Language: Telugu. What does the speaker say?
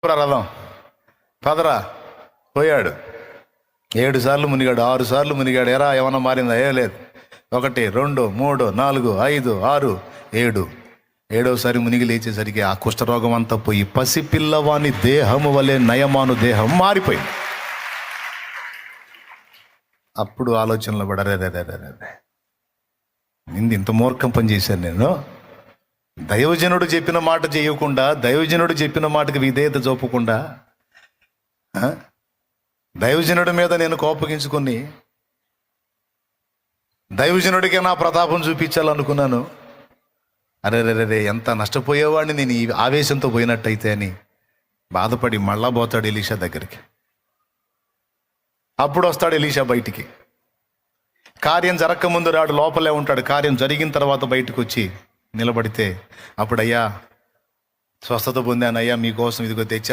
రథం పదరా పోయాడు. 7 సార్లు మునిగాడు, 6 సార్లు మునిగాడు. ఎరా ఏమన్నా మారిందా? ఏ లేదు. 1 2 3 4 5 6 7 7వసారి మునిగి లేచేసరికి ఆ కుష్ఠరోగం అంతా పోయి పసిపిల్లవాని దేహము వలె నయమాను దేహం మారిపోయింది. అప్పుడు ఆలోచనలో పడరే నింది ఇంత మూర్ఖం పని చేశాను నేను. దైవజనుడు చెప్పిన మాట చేయకుండా, దైవజనుడు చెప్పిన మాటకి విధేయత చూపకుండా, దైవజనుడి మీద నేను కోపగించుకొని దైవజనుడికే నా ప్రతాపం చూపించాలనుకున్నాను. అరే ఎంత నష్టపోయేవాడిని నేను ఈ ఆవేశంతో పోయినట్టయితే అని బాధపడి మళ్ళా పోతాడు ఎలీషా దగ్గరికి. అప్పుడు వస్తాడు ఎలీషా బయటికి. కార్యం జరగకముందు రాడు, లోపలే ఉంటాడు. కార్యం జరిగిన తర్వాత బయటకు వచ్చి నిలబడితే అప్పుడు, అయ్యా స్వస్థత పొందాను, అయ్యా మీకోసం ఇదిగో తెచ్చాను.